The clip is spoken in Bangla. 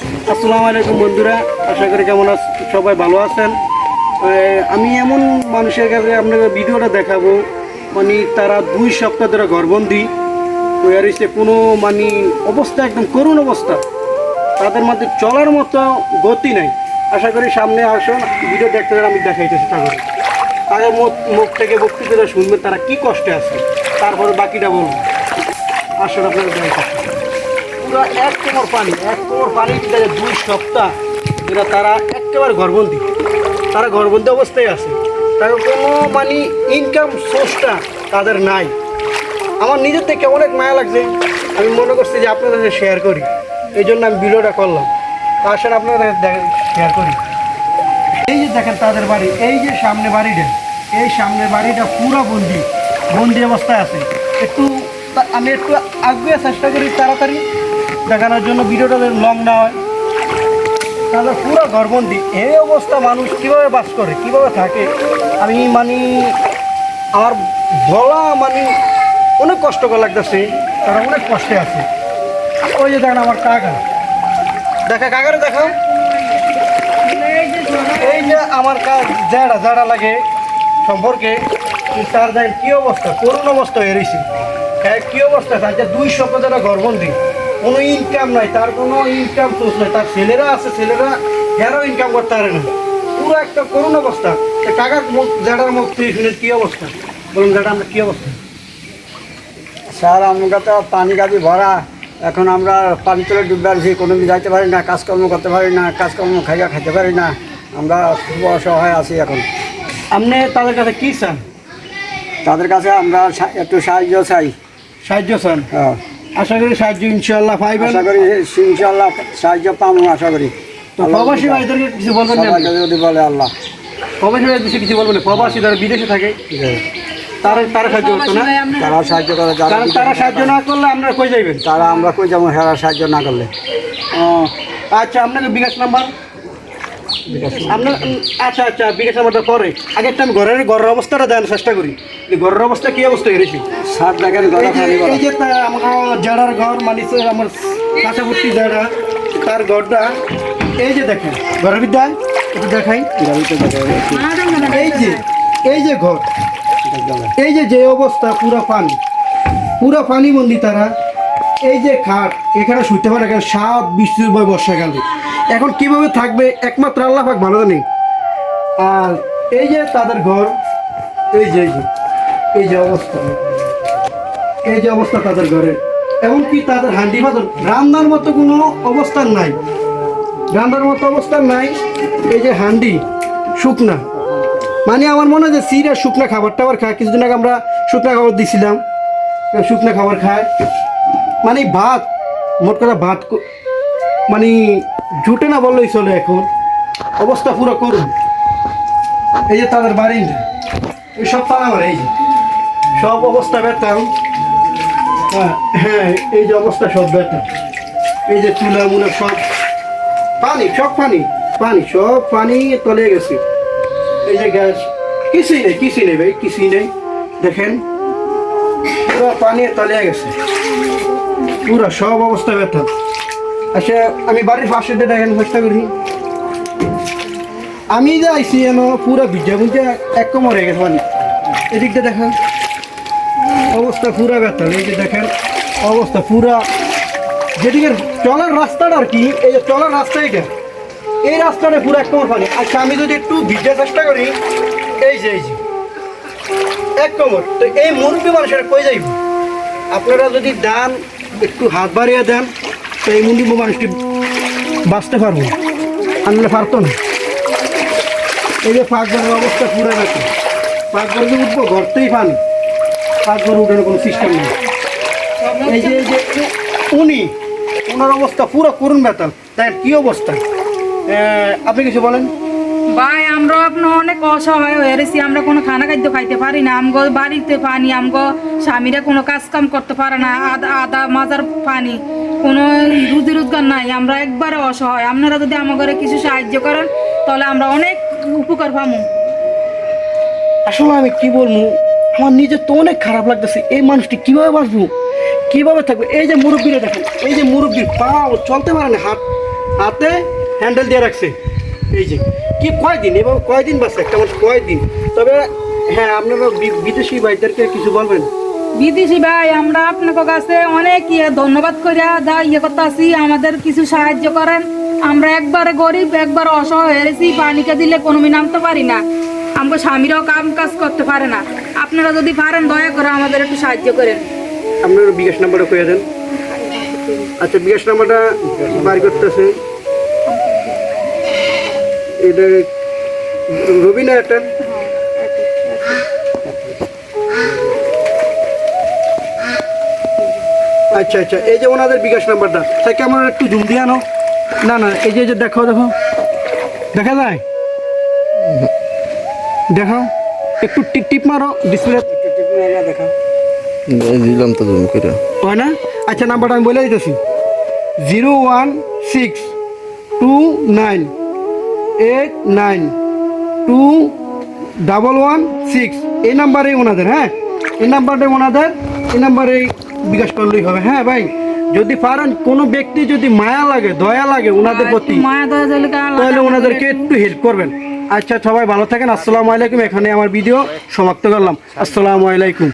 আসসালামু আলাইকুম বন্ধুরা, আশা করি কেমন সবাই ভালো আছেন। আমি এমন মানুষের কাছে আপনাকে ভিডিওটা দেখাবো, মানে তারা 2 সপ্তাহ ধরে ঘরবন্দি হয়ে রয়েছে, কোনো মানে অবস্থা একদম করুণ অবস্থা, তাদের মধ্যে চলার মতো গতি নাই। আশা করি সামনে আসুন, ভিডিও দেখতে আমি দেখাইতে চেষ্টা করি, তাদের মুখ থেকে বক্তৃতা শুনবেন তারা কি কষ্টে আছে, তারপরে বাকিটা বলবো। আসলে আপনারা দেখাই পুরো এক কোমর পানি 2 সপ্তাহ এরা তারা একেবারে ঘরবন্দি, তারা ঘরবন্দি অবস্থায় আছে, তার কোনো মানে ইনকাম সোর্সটা তাদের নাই। আমার নিজের থেকে অনেক মায়া লাগছে, আমি মনে করছি যে আপনাদের সাথে শেয়ার করি, এই জন্য আমি ভিডিওটা করলাম। আসলে আপনাদের শেয়ার করি। এই যে দেখেন তাদের বাড়ি, এই যে সামনে বাড়িটা, এই সামনের বাড়িটা পুরো বন্দি অবস্থায় আছে। আমি একটু আগে চেষ্টা করি তাড়াতাড়ি দেখানোর জন্য, ভিডিওটা লং না হয়। তাহলে পুরো ঘরবন্দি এই অবস্থা, মানুষ কীভাবে বাস করে, কীভাবে থাকে, আমি মানে আমার বলা মানে অনেক কষ্টকর লাগতেছে, তারা অনেক কষ্টে আছে। ওই যে দেখেন আমার কাকা, কাকারে দেখো, এই যে আমার যারা লাগে সম্পর্কে, তার দেখেন কী অবস্থা, করুণ অবস্থা হয়ে রয়েছে। কী অবস্থা, তার 2 সপ্তাহ যারা ঘরবন্দি, কোনো ইনকাম নাই, তার কোনো ইনকাম সোর্স নাই, তার ছেলেরা আছে, ছেলেরা হেরাও ইনকাম করতে পারে না, পুরো একটা করুণ অবস্থা। টাকার যাটার মুখ থেকে শুনে কী অবস্থা, বলুন যাটা আমরা কী অবস্থা? স্যার, আমরা তো পানি গাড়ি ভরা, এখন আমরা পানি তুলে ডুবে আছি, কোনো যাইতে পারি না, কাজকর্ম করতে পারি না, কাজকর্ম খাইতে পারি না, আমরা খুব অসহায় আছি এখন। আপনি তাদের কাছে কী চান? তাদের কাছে আমরা একটু সাহায্য চাই। সাহায্য চান? হ্যাঁ, আশা করি সাহায্য ইনশাল্লাহ পাইবেন। আশা করি ইনশাল্লাহ সাহায্য পাবো, আশা করি। তো প্রবাসী ভাইদেরকে কিছু বলবেন না? যদি বলে আল্লাহ, প্রবাসী ভাই কিছু বলবেন না? প্রবাসী যারা বিদেশে থাকে তারা সাহায্য করতো না? তারা সাহায্য করে, তারা সাহায্য না করলে আপনারা কই যাইবেন? আমরা কই যাবো হেরা সাহায্য না করলে? ও আচ্ছা, আপনাকে বিকাশ নাম্বার আপনার? আচ্ছা, বিকাশ নাম্বারটা পরে, আগে একটা আমি ঘরের অবস্থাটা দেওয়ার চেষ্টা করি, ঘরের অবস্থা কী অবস্থা হয়েছে। স্যার দেখেন, এই যে আমার জাড়ার ঘর, মানে আমার পাশাপাশি যারা, তার ঘরটা এই যে দেখেন, ঘরের বিদ্যায় একটু দেখাই, এই যে ঘর, এই যে অবস্থা, পুরো পানি বন্দি তারা। এই যে খাট, এখানে শুইতে পারে, এখানে 7-20 বয় বর্ষাকালে, এখন কিভাবে থাকবে একমাত্র আল্লাহ পাক ভালো জানে। আর এই যে তাদের ঘর, এই যে অবস্থা তাদের ঘরে, এমনকি তাদের হান্ডি বাদন রান্নার মতো কোনো অবস্থান নাই, এই যে হান্ডি শুকনা, মানে আমার মনে হয় যে সিরা শুকনা খাবার খায়। কিছুদিন আগে আমরা শুকনা খাবার দিছিলাম, শুকনা খাবার খায়, মানে ভাত, মোট কথা ভাত মানে জুটে না বললেই চলে। এখন অবস্থা পুরো করুন। এই যে তাদের বাড়ি, এই সব আমার, এই যে সব অবস্থা ব্যথা। হ্যাঁ, এই যে অবস্থা সব ব্যথা, এই যে চুলা মুলা সব পানি তলে গেছে। এই যে গ্যাস, কিছুই নেই ভাই, কিছুই নেই। দেখেন পুরো পানি তলে গেছে, পুরো সব অবস্থা ব্যথা। আচ্ছা, আমি বাড়ির পাশে দেখেন চেষ্টা করি, আমি যে আইসি যেন পুরো ভিজা এক কোমর হয়ে গেছে পানি। এদিকটা দেখেন অবস্থা পুরো ব্যথা। এই যে দেখেন অবস্থা পুরা, যেদিকে চলার রাস্তাটা আর কি, এই যে চলার রাস্তা, এই রাস্তাটা পুরো এক কোমর পানি। আচ্ছা, আমি যদি একটু ভিজা চেষ্টা করি, এই যে এক কোমর, তো এই মুরব্বী মানুষের কই যাইব? আপনারা যদি দেন, একটু হাত বাড়িয়ে দেন, তো এই মুরব্বী মানুষটি বাঁচতে পারবো, আনলে পারতো না। এই যে পাকঘরের অবস্থা পুরো ব্যথা, পাকঘরে যে উঠবো, ঘরতেই পানি, পাকঘরে উঠানোর কোনো সিস্টেম নেই। এই যে ওনার অবস্থা পুরো করুণ ব্যথা। তাই কী অবস্থা, আপনি কিছু বলেন? ভাই, আমরা আপনার অনেক অসহায় হয়ে রয়েছি, আমরা কোনো খানা খাদ্য খাইতে পারি না, আমগো বাড়িতে পানি, আমগো স্বামীরা কোনো কাজ কাম করতে পারে না, আদা মাজার পানি, কোনো রুজি রোজগার নাই, আমরা একবারে অসহায়। আপনারা যদি আমাদের কিছু সাহায্য করেন তাহলে আমরা অনেক উপকার পাবো। আসলে আমি কি বলবো, আমার নিজের তো অনেক খারাপ লাগতেছে। এই মানুষটি কীভাবে বাঁচবো, কীভাবে থাকবে? এই যে মুরব্বীরা দেখেন, এই যে মুরব্বীর পা চলতে পারে না, হাতে হ্যান্ডেল দিয়ে রাখছে। এই যে কি কয়দিন এবং কয়দিন বাসে একটা মানুষ কয়দিন। তবে হ্যাঁ, আপনারা বিদেশি ভাইদেরকে কিছু বলবেন? বিদেশি ভাই, আমরা আপনার কাছে অনেক ধন্যবাদ করিয়া যা করতে আসি, আমাদের কিছু সাহায্য করেন। আমরা একবারে গরিব, একবার অসহায় হয়েছি, পানিকে দিলে কোনো নামতে পারি না, আমার স্বামীরাও কাজ করতে পারে না। আপনারা যদি পারেন দয়া করে আমাদের একটু সাহায্য করেন। আপনার বিকাশ নাম্বারটা কয়ে দেন। আচ্ছা, বিকাশ নাম্বারটা বার করতেছে। এটা রবিনা একটা। আচ্ছা আচ্ছা, এই যে ওনাদের বিকাশ নাম্বারটা, তাই কেমন একটু জুম দিয়ে আনো। না না, এই যে দেখো দেখো, দেখা যায়? দেখাও একটু টিপ মারো ডিসপ্লে। দেখা দিলাম তো জুম করে। হয় না? আচ্ছা, নাম্বারটা আমি বলে দিতেছি, 01629892116। এই নাম্বারে ওনাদের, হ্যাঁ এই নাম্বারে বিকাশ করলেই হবে। হ্যাঁ ভাই, যদি পারেন কোনো ব্যক্তি যদি মায়া লাগে, দয়া লাগে ওনাদের প্রতি, মায়া দয়া তাহলে ওনাদেরকে একটু হেল্প করবেন। আচ্ছা, সবাই ভালো থাকেন। আসসালামু আলাইকুম। এখানে আমার ভিডিও সমাপ্ত করলাম। আসসালামু আলাইকুম।